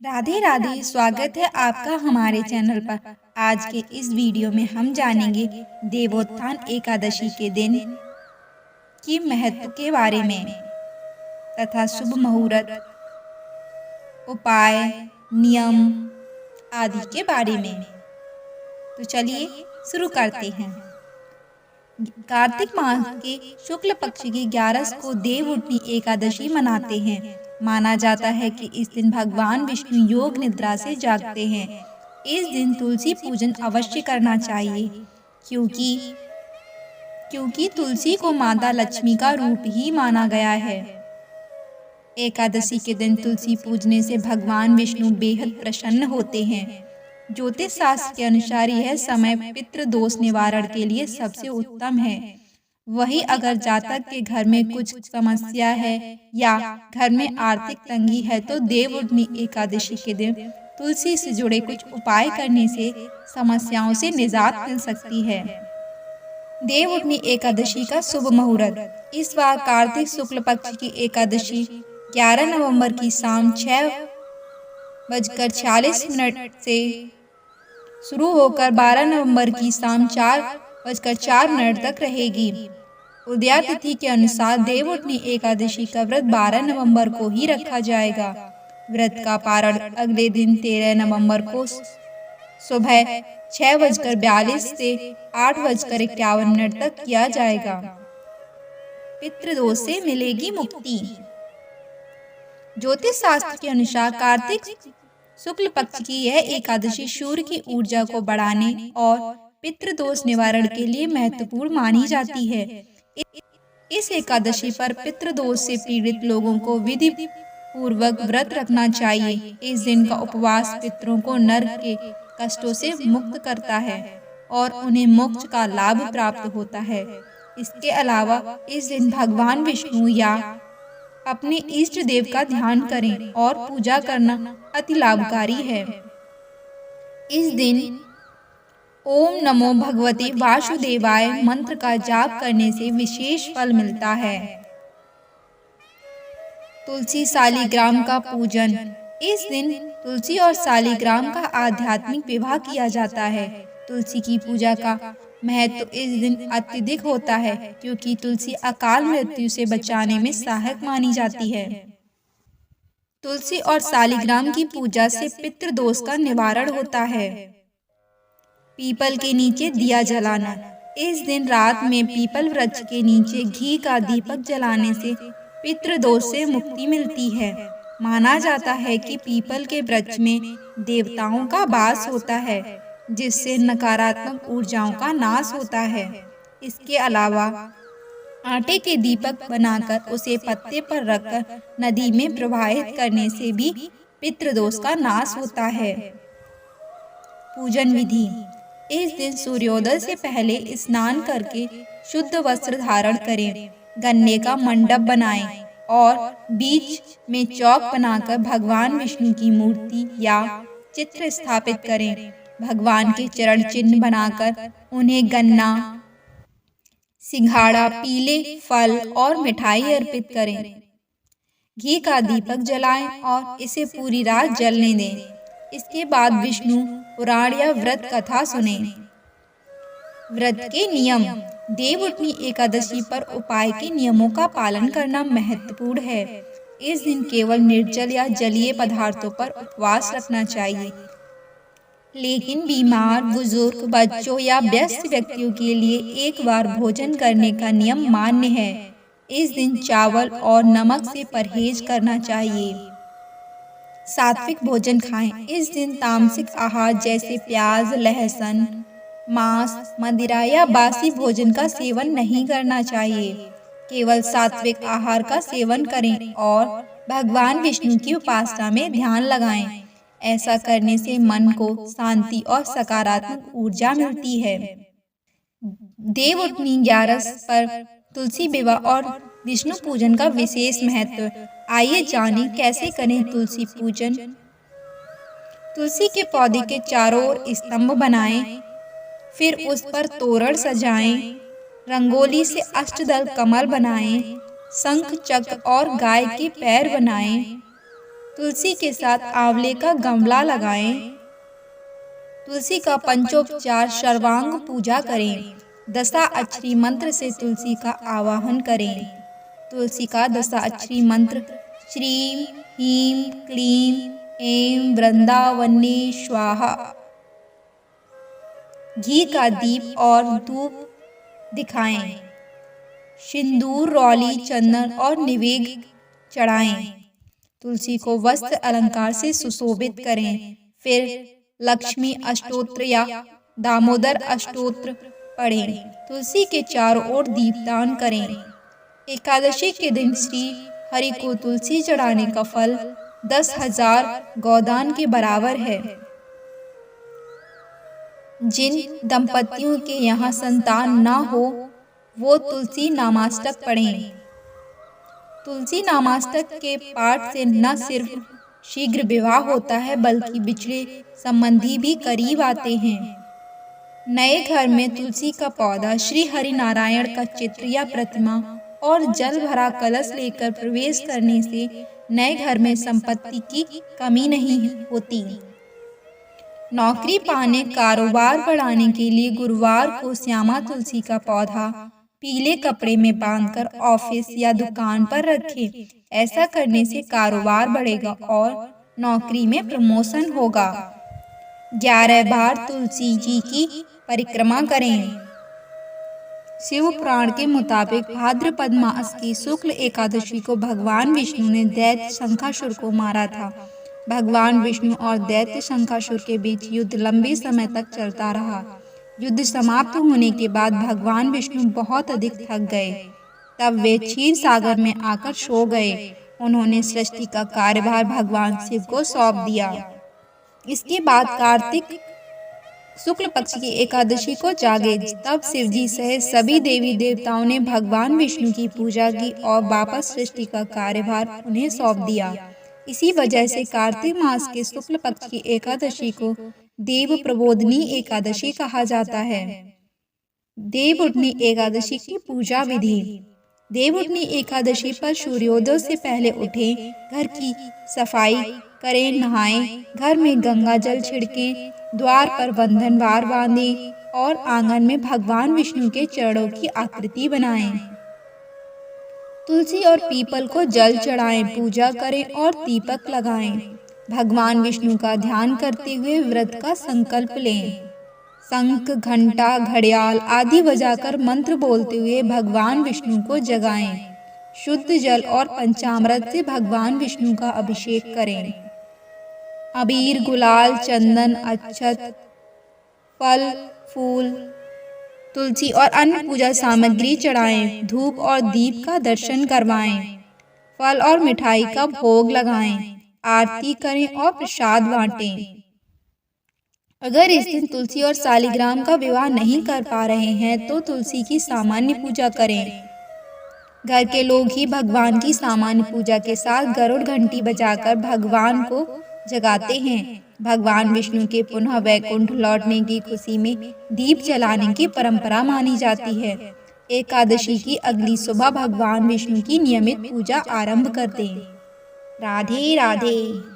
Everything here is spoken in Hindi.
राधे राधे। स्वागत है आपका हमारे चैनल पर। आज के इस वीडियो में हम जानेंगे देवोत्थान एकादशी के दिन की महत्व के बारे में तथा शुभ मुहूर्त, उपाय, नियम आदि के बारे में। तो चलिए शुरू करते हैं। कार्तिक मास के शुक्ल पक्ष की 11 को देवउठनी एकादशी मनाते हैं। माना जाता है कि इस दिन भगवान विष्णु योग निद्रा से जागते हैं। इस दिन तुलसी पूजन अवश्य करना चाहिए क्योंकि तुलसी को माता लक्ष्मी का रूप ही माना गया है। एकादशी के दिन तुलसी पूजने से भगवान विष्णु बेहद प्रसन्न होते हैं। ज्योतिष शास्त्र के अनुसार यह समय पितृ दोष निवारण के लिए सबसे उत्तम है। वही अगर जातक के घर में कुछ समस्या है या घर में आर्थिक तंगी है तो देवउठनी एकादशी के दिन तुलसी से जुड़े कुछ उपाय करने से समस्याओं से निजात मिल सकती है। देवउठनी एकादशी का शुभ मुहूर्त। इस बार कार्तिक शुक्ल पक्ष की एकादशी 11 नवंबर की शाम 6:46 से शुरू होकर 12 नवंबर की शाम 4:04 तक रहेगी। उदया तिथि के अनुसार देवउठनी एकादशी का व्रत 12 नवंबर को ही रखा जाएगा। व्रत का पारण अगले दिन 13 नवंबर को सुबह 6:42 से 8:51 तक किया जाएगा। पितृदोष से मिलेगी मुक्ति। ज्योतिष शास्त्र के अनुसार कार्तिक शुक्ल पक्ष की यह एकादशी सूर्य की ऊर्जा को बढ़ाने और पितृदोष निवारण के लिए महत्वपूर्ण मानी जाती है। इस एकादशी पर पितृदोष से पीड़ित लोगों को विधि पूर्वक व्रत रखना चाहिए। इस दिन का उपवास पितरों को नरक के कष्टों से मुक्त करता है और उन्हें मोक्ष का लाभ प्राप्त होता है। इसके अलावा इस दिन भगवान विष्णु या अपने इष्ट देव का ध्यान करें और पूजा करना अति लाभकारी है। इस दिन ओम नमो भगवते वासुदेवाय मंत्र का जाप करने से विशेष फल मिलता है। तुलसी शालिग्राम का पूजन। इस दिन तुलसी और शालिग्राम का आध्यात्मिक विवाह किया जाता है। तुलसी की पूजा का महत्व इस दिन अत्यधिक होता है क्योंकि तुलसी अकाल मृत्यु से बचाने में सहायक मानी जाती है। तुलसी और शालिग्राम की पूजा से पितृदोष का निवारण होता है। पीपल के नीचे दिया जलाना। इस दिन रात में पीपल वृक्ष के नीचे घी का दीपक जलाने से पितृदोष से मुक्ति मिलती है। माना जाता है कि पीपल के वृक्ष में देवताओं का वास होता है जिससे नकारात्मक ऊर्जाओं का नाश होता है। इसके अलावा आटे के दीपक बनाकर उसे पत्ते पर रखकर नदी में प्रवाहित करने से भी पितृदोष का नाश होता है। पूजन विधि। इस दिन सूर्योदय से पहले स्नान करके शुद्ध वस्त्र धारण करें। गन्ने का मंडप बनाएं और बीच में चौक बनाकर भगवान विष्णु की मूर्ति या चित्र स्थापित करें। भगवान के चरण चिन्ह बनाकर उन्हें गन्ना, सिंघाड़ा, पीले फल और मिठाई अर्पित करें। घी का दीपक जलाएं और इसे पूरी रात जलने दें। इसके बाद विष्णु पुराण या व्रत कथा सुनें। व्रत के नियम। देवउठनी एकादशी पर उपाय के नियमों का पालन करना महत्वपूर्ण है। इस दिन केवल निर्जल या जलीय पदार्थों पर उपवास रखना चाहिए, लेकिन बीमार, बुजुर्ग, बच्चों या व्यस्त व्यक्तियों के लिए एक बार भोजन करने का नियम मान्य है। इस दिन चावल और नमक से परहेज करना चाहिए। सात्विक भोजन खाएं। इस दिन तामसिक आहार जैसे प्याज, लहसुन, मांस, मदिरा या बासी भोजन का सेवन नहीं करना चाहिए। केवल सात्विक आहार का सेवन करें और भगवान विष्णु की उपासना में ध्यान लगाएं। ऐसा करने से मन को शांति और सकारात्मक ऊर्जा मिलती है। देवउठनी 11 पर तुलसी विवाह और विष्णु पूजन का विशेष महत्व। आइए जानें कैसे करें तुलसी पूजन। तुलसी के पौधे के चारों ओर स्तंभ बनाएं, फिर उस पर तोरण सजाएं, रंगोली से अष्टदल कमल बनाएं, शंख, चक्र और गाय के पैर बनाएं। तुलसी के साथ आंवले का गमला लगाएं। तुलसी का पंचोपचार सर्वांग पूजा करें। दशा अक्षरी मंत्र से तुलसी का आवाहन करें। तुलसी का दशा अक्षरी मंत्र श्रीं ह्रीं क्लीं ऐं वृंदावन्ये स्वाहा। घी का दीप और धूप दिखाएं। सिंदूर, रौली, चंदन और निवेद चढ़ाएं। तुलसी को वस्त्र अलंकार से सुशोभित करें। फिर लक्ष्मी अष्टोत्र या दामोदर अष्टोत्र पढ़ें। तुलसी के चारों ओर दीपदान करें। एकादशी के दिन श्री हरि को तुलसी चढ़ाने का फल 10,000 गोदान के बराबर है। जिन दंपतियों के यहाँ संतान न हो वो तुलसी नामाष्टक पढ़ें। तुलसी नामाष्टक के पाठ से न सिर्फ शीघ्र विवाह होता है बल्कि बिछड़े संबंधी भी करीब आते हैं। नए घर में तुलसी का पौधा, श्री हरि नारायण का चित्र या प्रतिमा और जल भरा कलश लेकर प्रवेश करने से नए घर में संपत्ति की कमी नहीं होती। नौकरी पाने, कारोबार बढ़ाने के लिए गुरुवार को श्यामा तुलसी का पौधा पीले कपड़े में बांधकर ऑफिस या दुकान पर रखें। ऐसा करने से कारोबार बढ़ेगा और नौकरी में प्रमोशन होगा। 11 बार तुलसी जी की परिक्रमा करें। शिव पुराण के मुताबिक भाद्रपद मास की शुक्ल एकादशी को भगवान विष्णु ने दैत्य शंखासुर को मारा था। भगवान विष्णु और दैत्य शंखासुर के बीच युद्ध लंबे समय तक चलता रहा। युद्ध समाप्त होने के बाद भगवान विष्णु बहुत अधिक थक गए। तब वे क्षीर सागर में आकर सो गए। उन्होंने सृष्टि का कार्यभार भगवान शिव को सौंप दिया। इसके बाद कार्तिक शुक्ल पक्ष की एकादशी को जागे। तब शिवजी सहित सभी देवी देवताओं ने भगवान विष्णु की पूजा की और वापस सृष्टि का कार्यभार उन्हें सौंप दिया। इसी वजह से कार्तिक मास के शुक्ल पक्ष की एकादशी को देव प्रबोधनी एकादशी कहा जाता है। देव उठनी एकादशी की पूजा विधि। देव उठनी एकादशी पर सूर्योदय से पहले उठें, घर की सफाई करें, नहाएं, घर में गंगा जल छिड़कें, द्वार पर बंधनवार बांधें और आंगन में भगवान विष्णु के चरणों की आकृति बनाएं। तुलसी और पीपल को जल चढ़ाएं, पूजा करें और दीपक लगाएं। भगवान विष्णु का ध्यान करते हुए व्रत का संकल्प लें। शंख, घंटा, घड़ियाल आदि बजाकर मंत्र बोलते हुए भगवान विष्णु को जगाएं। शुद्ध जल और पंचामृत से भगवान विष्णु का अभिषेक करें। अबीर, गुलाल, चंदन, अक्षत, फल, फूल, तुलसी और अन्य पूजा सामग्री चढ़ाएं। धूप और दीप का दर्शन करवाएं। फल और मिठाई का भोग लगाएं। आरती करें और प्रसाद बांटें। अगर इस दिन तुलसी और शालिग्राम का विवाह नहीं कर पा रहे हैं तो तुलसी की सामान्य पूजा करें। घर के लोग ही भगवान की सामान्य पूजा के साथ गरुड़ घंटी बजाकर भगवान को जगाते हैं। भगवान विष्णु के पुनः वैकुंठ लौटने की खुशी में दीप जलाने की परंपरा मानी जाती है। एकादशी की अगली सुबह भगवान विष्णु की नियमित पूजा आरंभ कर दें। राधे राधे।